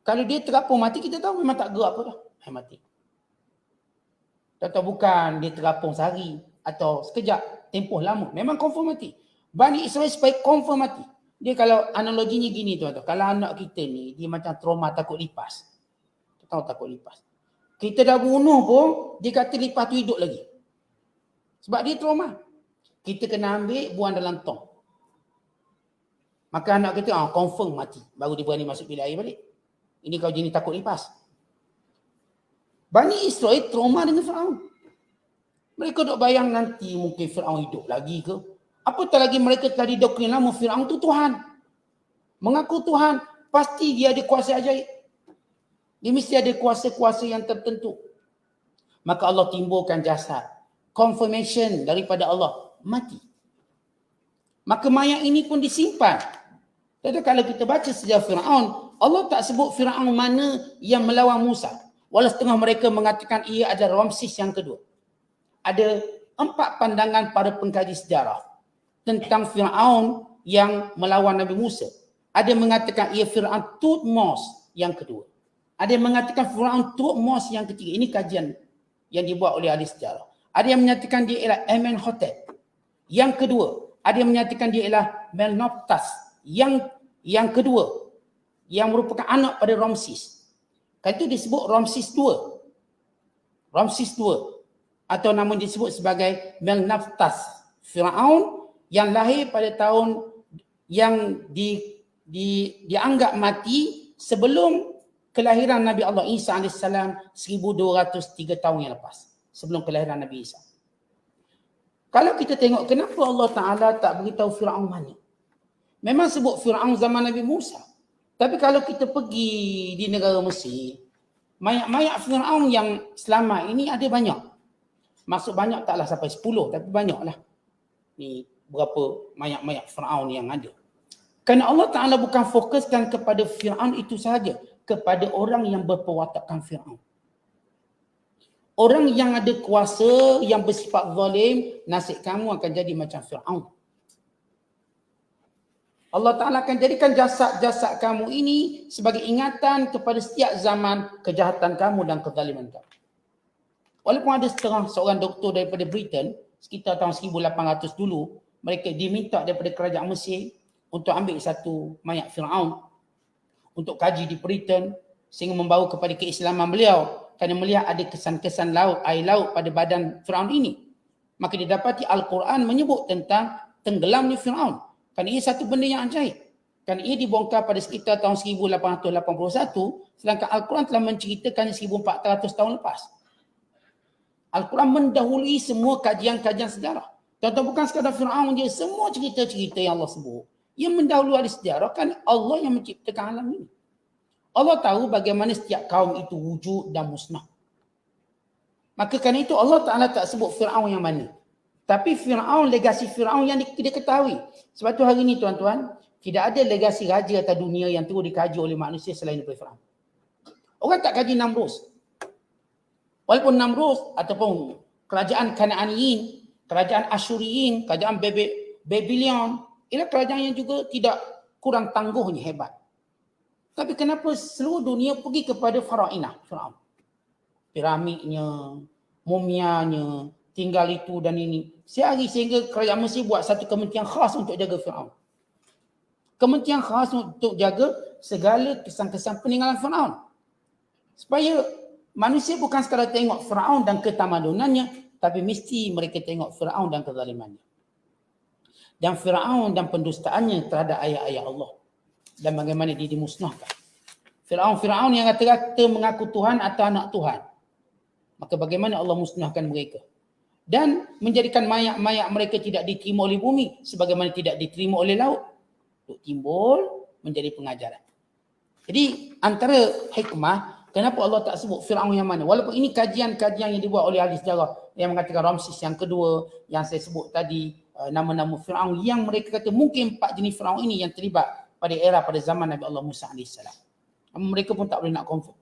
Kalau dia terapung mati, kita tahu memang tak gerak apa dah. Mati. Atau bukan dia terapung sehari atau sekejap, tempoh lama. Memang confirm mati. Bani Israel supaya confirm mati. Dia kalau analoginya gini tuan-tuan. Kalau anak kita ni, dia macam trauma takut lipas. Kita tahu takut lipas. Kita dah bunuh pun, dia kata lipas tu hidup lagi. Sebab dia trauma. Kita kena ambil, buang dalam tong. Maka anak kita confirm mati. Baru dia berani masuk bilik air balik. Ini kau jenis takut lipas. Bani Israel trauma dengan Firaun. Mereka duk bayang nanti mungkin Firaun hidup lagi ke? Apatah lagi mereka telah didoktrin lama Firaun tu Tuhan. Mengaku Tuhan, pasti dia ada kuasa ajaib. Dia mesti ada kuasa-kuasa yang tertentu. Maka Allah timbulkan jasad. Confirmation daripada Allah, mati. Maka mayat ini pun disimpan. Jadi kalau kita baca sejarah Firaun, Allah tak sebut Firaun mana yang melawan Musa. Walau setengah mereka mengatakan ia adalah Ramses yang kedua. Ada 4 pandangan para pengkaji sejarah tentang Firaun yang melawan Nabi Musa. Ada yang mengatakan ia Firaun Thutmose yang kedua. Ada yang mengatakan Firaun Thutmose yang ketiga. Ini kajian yang dibuat oleh ahli sejarah. Ada yang menyatakan dia ialah Amenhotep yang kedua. Ada yang menyatakan dia ialah Melnoptas yang kedua, yang merupakan anak pada Ramses. Kan itu disebut Ramses II. Ramses II atau nama disebut sebagai Melnoptas. Firaun yang lahir pada tahun yang dianggap mati sebelum kelahiran Nabi Allah Isa AS 1203 tahun yang lepas. Sebelum kelahiran Nabi Isa. Kalau kita tengok kenapa Allah Ta'ala tak beritahu Firaun mana. Memang sebut Firaun zaman Nabi Musa. Tapi kalau kita pergi di negara Mesir, mayat-mayat Firaun yang selamat ini ada banyak. Maksud banyak taklah sampai 10, tapi banyaklah. Ni berapa mayat-mayat Firaun yang ada. Kerana Allah Ta'ala bukan fokuskan kepada Firaun itu sahaja. Kepada orang yang berperwatakan Firaun. Orang yang ada kuasa, yang bersifat zalim, nasib kamu akan jadi macam Firaun. Allah Ta'ala akan jadikan jasad-jasad kamu ini sebagai ingatan kepada setiap zaman kejahatan kamu dan kezaliman kamu. Walaupun ada seorang doktor daripada Britain, sekitar tahun 1800 dulu, mereka diminta daripada kerajaan Mesir untuk ambil satu mayat Firaun untuk kaji di Britain sehingga membawa kepada keislaman beliau kerana melihat ada kesan-kesan air laut pada badan Firaun ini. Maka didapati Al-Quran menyebut tentang tenggelamnya Firaun. Kerana ia satu benda yang ajaib. Kerana ia dibongkar pada sekitar tahun 1881 sedangkan Al-Quran telah menceritakannya 1400 tahun lepas. Al-Quran mendahului semua kajian-kajian sejarah. Tuan-tuan, bukan sekadar Firaun je, semua cerita-cerita yang Allah sebut. Ia mendahului ahli sejarah kan Allah yang menciptakan alam ini. Allah tahu bagaimana setiap kaum itu wujud dan musnah. Maka kerana itu Allah Ta'ala tak sebut Firaun yang mana. Tapi Firaun, legasi Firaun yang dia ketahui. Sebab tu hari ini tuan-tuan, tidak ada legasi raja atas dunia yang terus dikaji oleh manusia selain daripada Firaun. Orang tak kaji Namrus. Walaupun Namrus ataupun kerajaan Kanaaniyin, kerajaan Asyuriyin, kerajaan Babylon, ialah kerajaan yang juga tidak kurang tangguhnya, hebat. Tapi kenapa seluruh dunia pergi kepada Farainah, Firaun? Piramidnya, mumianya, tinggal itu dan ini. Sehingga kerajaan Mesir buat satu kementerian khas untuk jaga Firaun. Kementerian khas untuk jaga segala kesan-kesan peninggalan Firaun. Supaya manusia bukan sekadar tengok Firaun dan ketamadunannya, tapi mesti mereka tengok Firaun dan kezalimannya. Dan Firaun dan pendustaannya terhadap ayat-ayat Allah. Dan bagaimana dia dimusnahkan. Firaun yang kata-kata mengaku Tuhan atau anak Tuhan. Maka bagaimana Allah musnahkan mereka. Dan menjadikan mayat-mayat mereka tidak diterima oleh bumi. Sebagaimana tidak diterima oleh laut. Untuk timbul menjadi pengajaran. Jadi antara hikmah, kenapa Allah tak sebut Firaun yang mana? Walaupun ini kajian-kajian yang dibuat oleh ahli sejarah. Yang mengatakan Ramses yang kedua. Yang saya sebut tadi. Nama-nama Firaun. Yang mereka kata mungkin 4 jenis Firaun ini yang terlibat pada era pada zaman Nabi Allah Musa AS. Mereka pun tak boleh nak confirm.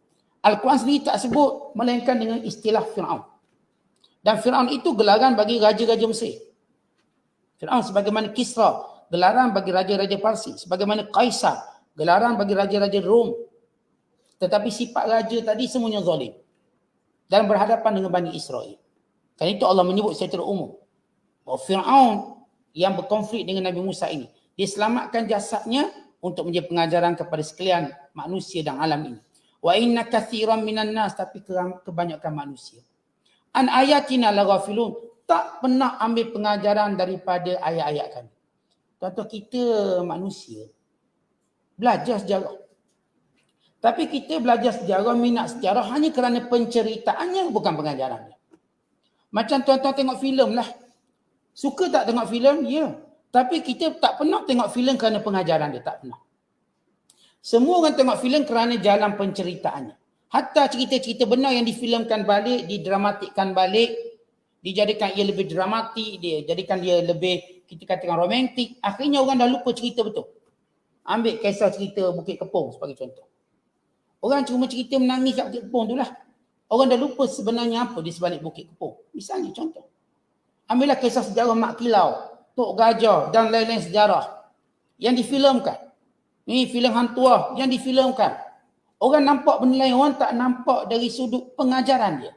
Al-Quran sendiri tak sebut melainkan dengan istilah Firaun. Dan Firaun itu gelaran bagi raja-raja Mesir. Firaun sebagaimana Kisra, gelaran bagi raja-raja Parsi. Sebagaimana Kaisar, gelaran bagi raja-raja Rom. Tetapi sifat raja tadi semuanya zalim. Dan berhadapan dengan Bani Israel. Kerana itu Allah menyebut secara umum. Bahawa Firaun yang berkonflik dengan Nabi Musa ini. Diselamatkan jasadnya untuk menjadi pengajaran kepada sekalian manusia dan alam ini. Wa inna kathiran minan nas, tapi kebanyakan manusia. An ayatina laghafilun, tak pernah ambil pengajaran daripada ayat-ayat kami. Tuan-tuan, kita manusia belajar sejarah. Tapi kita belajar sejarah, minat sejarah hanya kerana penceritaannya, bukan pengajarannya. Macam tuan-tuan tengok filem lah. Suka tak tengok filem? Ya. Tapi kita tak pernah tengok filem kerana pengajaran dia, tak pernah. Semua orang tengok filem kerana jalan penceritaannya. Hatta cerita-cerita benar yang difilemkan balik, didramatikkan balik, dijadikan ia lebih dramatik, dia jadikan dia lebih, kita katakan romantik. Akhirnya orang dah lupa cerita betul. Ambil kisah cerita Bukit Kepong sebagai contoh. Orang cuma cerita menangis kat Bukit Kepong tu lah. Orang dah lupa sebenarnya apa di sebalik Bukit Kepong. Misalnya contoh. Ambillah kisah sejarah Mak Kilau, Tok Gajah dan lain-lain sejarah yang difilemkan. Ini filem hantuah yang difilemkan. Orang nampak benda lain, orang tak nampak dari sudut pengajaran dia.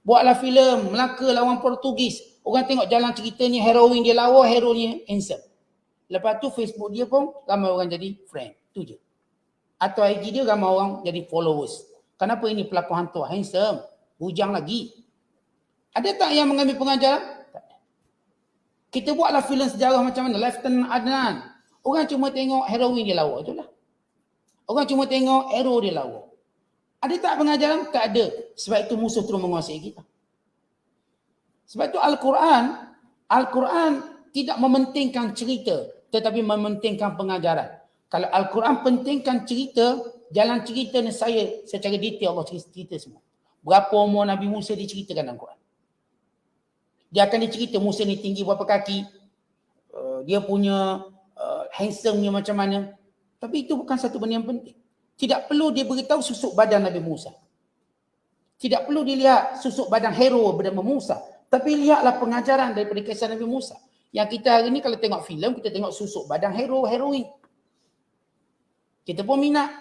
Buatlah filem Melaka lawan Portugis. Orang tengok jalan ceritanya, heroin dia lawa, hero-nya handsome. Lepas tu Facebook dia pun ramai orang jadi friend. Tu je. Atau IG dia ramai orang jadi followers. Kenapa ini pelakon hantuah? Handsome. Bujang lagi. Ada tak yang mengambil pengajaran? Tak ada. Kita buatlah filem sejarah macam mana? Lieutenant Adnan. Orang cuma tengok heroin dia lawa, itulah. Orang cuma tengok hero dia lawa. Ada tak pengajaran? Tak ada. Sebab itu musuh terus menguasai kita. Sebab itu Al-Quran tidak mementingkan cerita, tetapi mementingkan pengajaran. Kalau Al-Quran pentingkan cerita, jalan cerita ni saya secara detail Allah cerita semua. Berapa umur Nabi Musa diceritakan dalam Quran. Dia akan dicerita Musa ni tinggi berapa kaki, dia punya handsome-nya macam mana. Tapi itu bukan satu benda yang penting. Tidak perlu dia beritahu susuk badan Nabi Musa. Tidak perlu dilihat susuk badan hero bernama Musa. Tapi lihatlah pengajaran daripada kisah Nabi Musa. Yang kita hari ni kalau tengok filem, kita tengok susuk badan hero, heroin. Kita pun minat.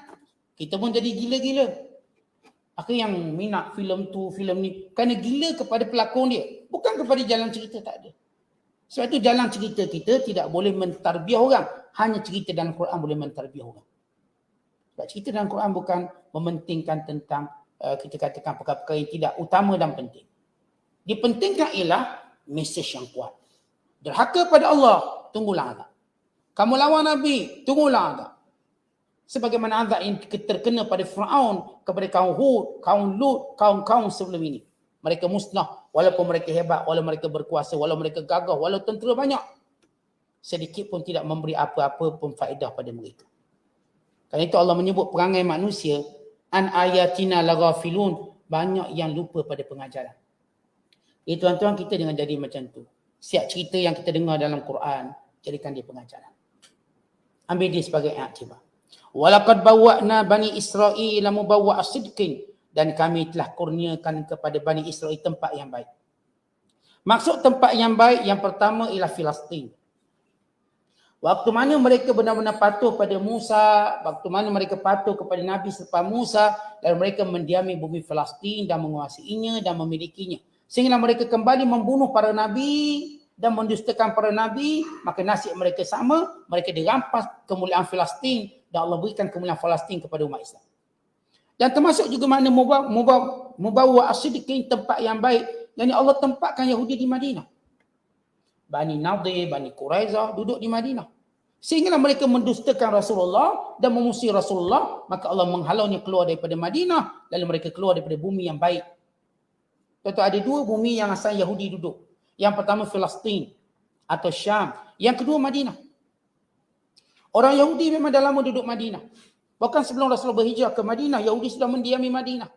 Kita pun jadi gila-gila. Akhirnya yang minat filem tu, filem ni. Kerana gila kepada pelakon dia. Bukan kepada jalan cerita, tak ada. Sebab itu dalam cerita kita tidak boleh mentarbiah orang. Hanya cerita dalam Quran boleh mentarbiah orang. Sebab cerita dalam Quran bukan mementingkan tentang kita katakan perkara-perkara yang tidak utama dan penting. Dipentingkan ialah mesej yang kuat. Derhaka pada Allah, tunggulah azab. Kamu lawan Nabi, tunggulah azab. Sebagaimana azab yang terkena pada Fir'aun, kepada kaum Hud, kaum Lut, kaum-kaum sebelum ini. Mereka musnah, walaupun mereka hebat, walaupun mereka berkuasa, walaupun mereka gagah, walaupun tentera banyak. Sedikit pun tidak memberi apa-apa pun faedah pada mereka. Kerana itu Allah menyebut perangai manusia, an ayatina laghafilun, banyak yang lupa pada pengajaran. Tuan-tuan, kita dengan jadi macam tu. Setiap cerita yang kita dengar dalam Quran, jadikan dia pengajaran. Ambil dia sebagai i'tibar. Walaqad bawwa'na bani Israil mubawwa'a sidqin, dan kami telah kurniakan kepada Bani Israel tempat yang baik. Maksud tempat yang baik yang pertama ialah Filastin. Waktu mana mereka benar-benar patuh pada Musa, waktu mana mereka patuh kepada Nabi selepas Musa, dan mereka mendiami bumi Filastin dan menguasainya dan memilikinya. Sehingga mereka kembali membunuh para Nabi dan mendustakan para Nabi, maka nasib mereka sama, mereka dirampas kemuliaan Filastin dan Allah berikan kemuliaan Filastin kepada umat Islam. Dan termasuk juga makna mubawwa as-sidqin, tempat yang baik. Yani Allah tempatkan Yahudi di Madinah. Bani Nadir, Bani Quraizah duduk di Madinah. Sehingga mereka mendustakan Rasulullah dan memusuhi Rasulullah, maka Allah menghalaunya keluar daripada Madinah, lalu mereka keluar daripada bumi yang baik. Tentu ada dua bumi yang asal Yahudi duduk. Yang pertama Filastin atau Syam. Yang kedua Madinah. Orang Yahudi memang dah lama duduk Madinah. Bahkan sebelum Rasulullah berhijrah ke Madinah, Yahudi sudah mendiami Madinah.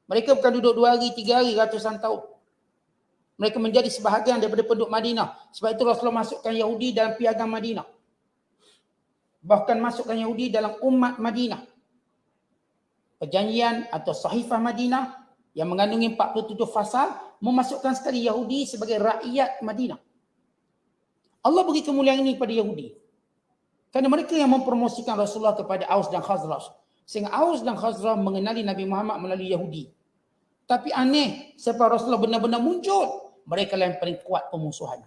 Mereka bukan duduk 2 hari, 3 hari, ratusan tahun. Mereka menjadi sebahagian daripada penduduk Madinah. Sebab itu Rasulullah masukkan Yahudi dalam piagam Madinah. Bahkan masukkan Yahudi dalam umat Madinah. Perjanjian atau Sahifah Madinah yang mengandungi 47 fasal memasukkan sekali Yahudi sebagai rakyat Madinah. Allah beri kemuliaan ini pada Yahudi. Kerana mereka yang mempromosikan Rasulullah kepada Aus dan Khazraj. Sehingga Aus dan Khazraj mengenali Nabi Muhammad melalui Yahudi. Tapi aneh, sebab Rasulullah benar-benar muncul, mereka yang paling kuat pemusuhan.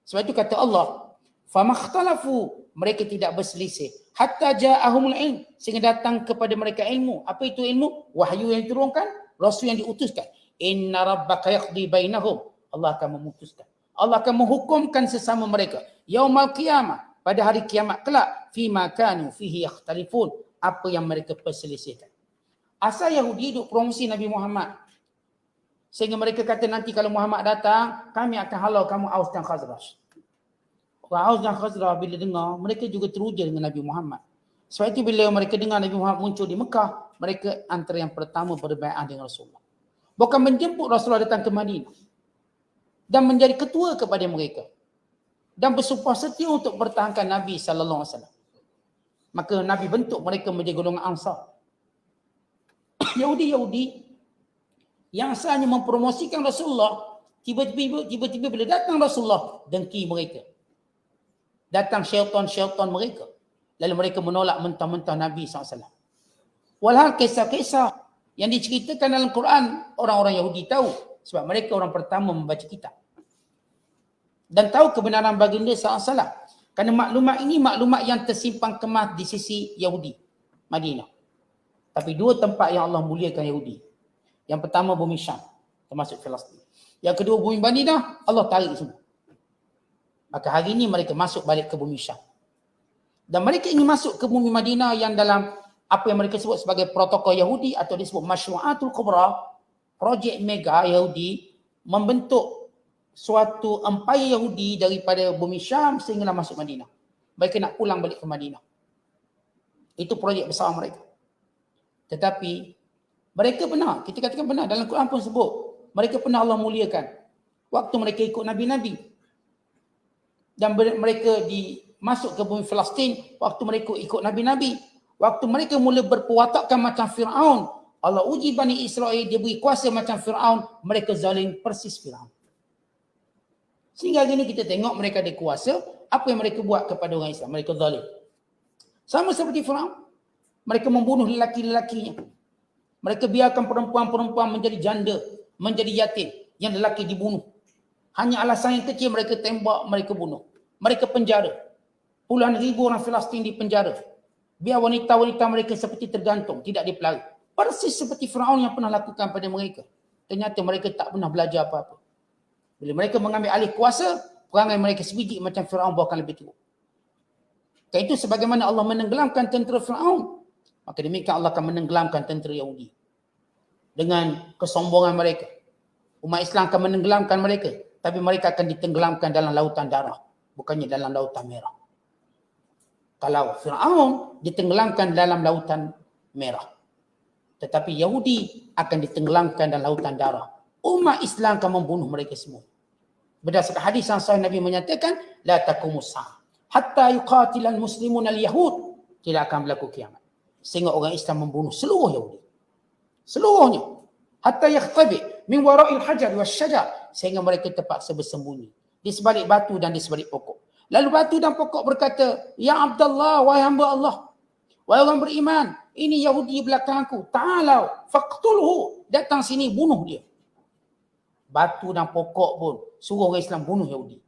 Sebab itu kata Allah, famakhtalafu, mereka tidak berselisih. Hatta ja'ahumul ilm, sehingga datang kepada mereka ilmu. Apa itu ilmu? Wahyu yang diturunkan, Rasul yang diutuskan. Inna rabbaka yaqdi bainahum, Allah akan memutuskan. Allah akan menghukumkan sesama mereka. Yaumal qiyamah, pada hari kiamat kelak, fima kanu fihi yakhtalifun, apa yang mereka perselisihkan. Asal Yahudi duk promosi Nabi Muhammad. Sehingga mereka kata nanti kalau Muhammad datang, kami akan halau kamu Aus dan Khazraj. Orang Aus dan Khazraj bila dengar, mereka juga teruja dengan Nabi Muhammad. Sebab itu bila mereka dengar Nabi Muhammad muncul di Mekah, mereka antara yang pertama berbai'ah dengan Rasulullah. Bukan menjemput Rasulullah datang ke Madinah. Dan menjadi ketua kepada mereka. Dan bersumpah setia untuk bertahankan Nabi SAW. Maka Nabi bentuk mereka menjadi golongan Ansar. Yahudi-Yahudi yang asalnya mempromosikan Rasulullah, tiba-tiba bila datang Rasulullah, dengki mereka. Datang syaitan-syaitan mereka. Lalu mereka menolak mentah-mentah Nabi SAW. Walhal kisah-kisah yang diceritakan dalam Quran, orang-orang Yahudi tahu. Sebab mereka orang pertama membaca kitab. Dan tahu kebenaran baginda SAW. Kerana maklumat ini maklumat yang tersimpan kemas di sisi Yahudi, Madinah. Tapi dua tempat yang Allah muliakan Yahudi. Yang pertama bumi Syam, termasuk Filastin. Yang kedua bumi Madinah, Allah tarik semua. Maka hari ini mereka masuk balik ke bumi Syam. Dan mereka ingin masuk ke bumi Madinah yang dalam apa yang mereka sebut sebagai protokol Yahudi atau disebut Masyru'atul Kubra, projek mega Yahudi, membentuk suatu empire Yahudi daripada bumi Syam sehinggalah masuk Madinah. Mereka nak pulang balik ke Madinah. Itu projek besar mereka. Tetapi mereka benar, kita katakan benar, dalam Quran pun sebut, mereka pernah Allah muliakan waktu mereka ikut Nabi-Nabi. Dan mereka masuk ke bumi Filastin waktu mereka ikut Nabi-Nabi. Waktu mereka mula berperwatakan macam Fir'aun, Allah uji Bani Israel, dia beri kuasa macam Fir'aun, mereka zalim persis Fir'aun. Sehingga hari ini kita tengok mereka ada kuasa, apa yang mereka buat kepada orang Islam? Mereka zalim. Sama seperti Fir'aun. Mereka membunuh lelaki-lelakinya. Mereka biarkan perempuan-perempuan menjadi janda, menjadi yatim, yang lelaki dibunuh. Hanya alasan yang kecil mereka tembak, mereka bunuh. Mereka penjara. Puluhan ribu orang Palestin di penjara. Biar wanita-wanita mereka seperti tergantung, tidak dipelihara. Persis seperti Firaun yang pernah lakukan pada mereka. Ternyata mereka tak pernah belajar apa-apa. Bila mereka mengambil alih kuasa, perangai mereka sebiji macam Firaun bahkan lebih teruk. Karena itu sebagaimana Allah menenggelamkan tentera Firaun, maka demikian Allah akan menenggelamkan tentera Yahudi. Dengan kesombongan mereka. Umat Islam akan menenggelamkan mereka. Tapi mereka akan ditenggelamkan dalam lautan darah. Bukannya dalam lautan merah. Kalau Firaun ditenggelamkan dalam lautan merah. Tetapi Yahudi akan ditenggelamkan dalam lautan darah. Umat Islam akan membunuh mereka semua. Berdasarkan hadis yang sahih Nabi menyatakan, la taqumus sa'ah hatta yuqatilal muslimun al-yahud. Tidak akan berlaku kiamat. Sehingga orang Islam membunuh seluruh Yahudi. Seluruhnya. Hatta yakhtabi min wara'il hajar wasyajar. Sehingga mereka terpaksa bersembunyi. Di sebalik batu dan di sebalik pokok. Lalu batu dan pokok berkata, Ya Abdullah, wahai hamba Allah. Wahai orang beriman, ini Yahudi belakangku. Ta'alau, faqtulhu. Datang sini, bunuh dia. Batu dan pokok pun suruh orang Islam bunuh Yahudi.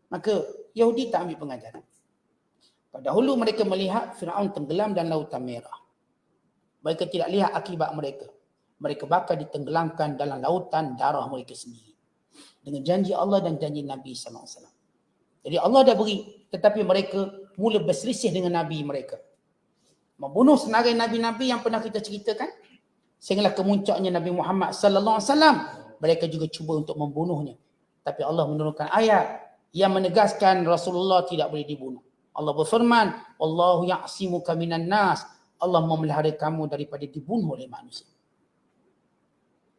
Maka Yahudi tak ambil pengajaran. Pada dahulu mereka melihat Firaun tenggelam dalam lautan merah. Mereka tidak lihat akibat mereka. Mereka bakal ditenggelamkan dalam lautan darah mereka sendiri. Dengan janji Allah dan janji Nabi SAW. Jadi Allah dah beri, tetapi mereka mula berselisih dengan Nabi mereka. Membunuh senarai Nabi-Nabi yang pernah kita ceritakan. Sehinggalah kemuncaknya Nabi Muhammad SAW. Mereka juga cuba untuk membunuhnya. Tapi Allah menurunkan ayat yang menegaskan Rasulullah tidak boleh dibunuh. Allah berfirman, Wallahu ya'simuka minan nas. Allah memelihara kamu daripada dibunuh oleh manusia.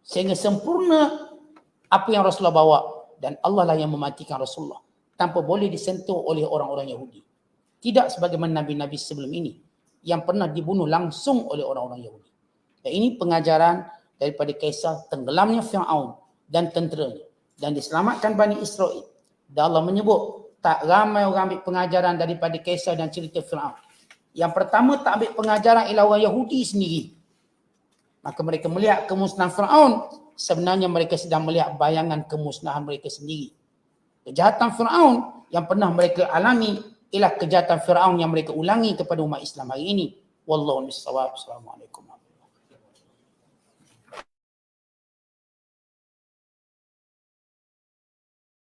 Sehingga sempurna apa yang Rasulullah bawa. Dan Allah lah yang mematikan Rasulullah. Tanpa boleh disentuh oleh orang-orang Yahudi. Tidak sebagaimana Nabi-Nabi sebelum ini. Yang pernah dibunuh langsung oleh orang-orang Yahudi. Dan ini pengajaran daripada kisah tenggelamnya Fir'aun dan tenteranya. Dan diselamatkan Bani Israel. Dan Allah menyebut tak ramai orang ambil pengajaran daripada kisah dan cerita Fir'aun. Yang pertama tak ambil pengajaran ialah orang Yahudi sendiri. Maka mereka melihat kemusnahan Fir'aun. Sebenarnya mereka sedang melihat bayangan kemusnahan mereka sendiri. Kejahatan Fir'aun yang pernah mereka alami ialah kejahatan Fir'aun yang mereka ulangi kepada umat Islam hari ini. Wallahu a'lam bishawab. Assalamualaikum.